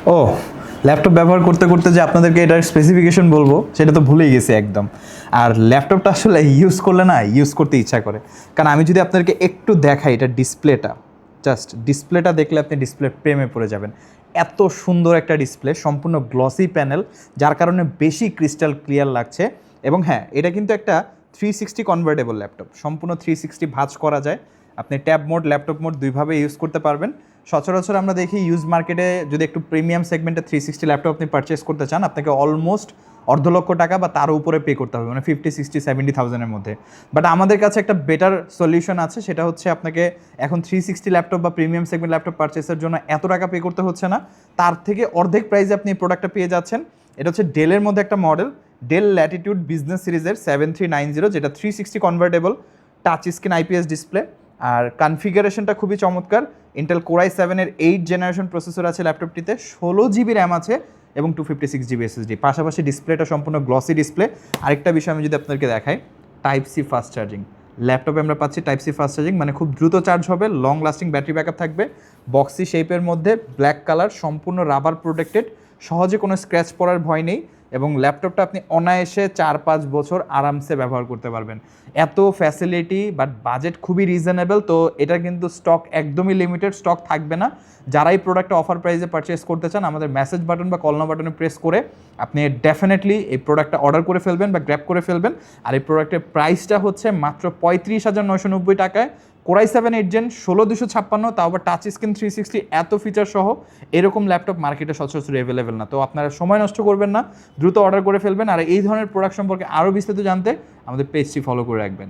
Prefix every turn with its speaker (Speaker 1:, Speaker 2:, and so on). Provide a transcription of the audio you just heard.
Speaker 1: ও, laptop ব্যবহার করতে করতে যে আপনাদেরকে এটার স্পেসিফিকেশন বলবো সেটা তো ভুলেই গেছি একদম। আর ল্যাপটপটা আসলে ইউজ করলে না ইউজ করতে ইচ্ছা করে, কারণ আমি যদি আপনাদেরকে একটু দেখাই এটা ডিসপ্লেটা, জাস্ট ডিসপ্লেটা দেখলে আপনি ডিসপ্লে প্রেমে পড়ে যাবেন। এত সুন্দর একটা ডিসপ্লে, সম্পূর্ণ গ্লসি প্যানেল, যার কারণে বেশি ক্রিস্টাল ক্লিয়ার লাগছে। এবং হ্যাঁ, এটা কিন্তু একটা 360 কনভার্টেবল ল্যাপটপ, সম্পূর্ণ 360 ভাঁজ করা যায়। আপনি ট্যাব মোড, ল্যাপটপ মোড দুইভাবে ইউজ করতে পারবেন। সচরাচর আমরা দেখি ইউজ মার্কেটে যদি একটু প্রিমিয়াম সেগমেন্টে 360 ল্যাপটপ আপনি পারচেস করতে চান, আপনাকে অলমোস্ট $250,000 বা তার উপরে পে করতে হবে, মানে 50, 60, 70,000-এর মধ্যে। বাট আমাদের কাছে একটা বেটার সলিউশন আছে, সেটা হচ্ছে আপনাকে এখন 360 ল্যাপটপ বা প্রিমিয়াম সেগমেন্ট ল্যাপটপ পারচেসের জন্য এত টাকা পে করতে হচ্ছে না, তার থেকে অর্ধেক প্রাইসে আপনি এই প্রোডাক্টটা পেয়ে যাচ্ছেন। এটা হচ্ছে ডেলের মধ্যে একটা মডেল, ডেল ল্যাটিটিউড বিজনেস সিরিজের 7390, যেটা 360 convertible, touch screen IPS display. আর কনফিগারেশনটা খুবই চমৎকার। ইন্টেল Core i7-এর 8th জেনারেশন প্রসেসর আছে ল্যাপটপটিতে, 16GB র্যাম আছে এবং 256GB SSD। পাশাপাশি ডিসপ্লেটা সম্পূর্ণ গ্লসি ডিসপ্লে। আরেকটা বিষয় আমি যদি আপনাদেরকে দেখাই, টাইপ সি ফাস্ট চার্জিং ল্যাপটপে আমরা পাচ্ছি। টাইপ সি ফাস্ট চার্জিং মানে খুব দ্রুত চার্জ হবে, লং লাস্টিং ব্যাটারি ব্যাকআপ থাকবে। বক্সি শেপের মধ্যে, ব্ল্যাক কালার, সম্পূর্ণ রাবার প্রোটেক্টেড, সহজে কোনো স্ক্র্যাচ পড়ার ভয় নেই। এবং ল্যাপটপটা আপনি অনায়াসে 4-5 বছর আরামসে ব্যবহার করতে পারবেন। এত ফ্যাসিলিটি, বাট বাজেট খুবই রিজনেবল। তো এটা কিন্তু স্টক একদমই লিমিটেড, স্টক থাকবে না। যারাই প্রোডাক্টটা অফার প্রাইসে পারচেস করতে চান, আমাদের মেসেজ বাটন বা কল বাটনে প্রেস করে আপনি ডেফিনেটলি এই প্রোডাক্টটা অর্ডার করে ফেলবেন বা গ্র্যাব করে ফেলবেন। আর এই প্রোডাক্টের প্রাইসটা হচ্ছে মাত্র 35,990 টাকায়। Core i7 8th Gen 16256, তাও আবার টাচ স্ক্রিন 360, এত ফিচার সহ এরকম ল্যাপটপ মার্কেটে সচরাচর অ্যাভেলেবেল না। তো আপনারা সময় নষ্ট করবেন না, দ্রুত অর্ডার করে ফেলবেন। আর এই ধরনের প্রোডাক্ট সম্পর্কে আরও বিস্তারিত জানতে আমাদের পেজটি ফলো করে রাখবেন।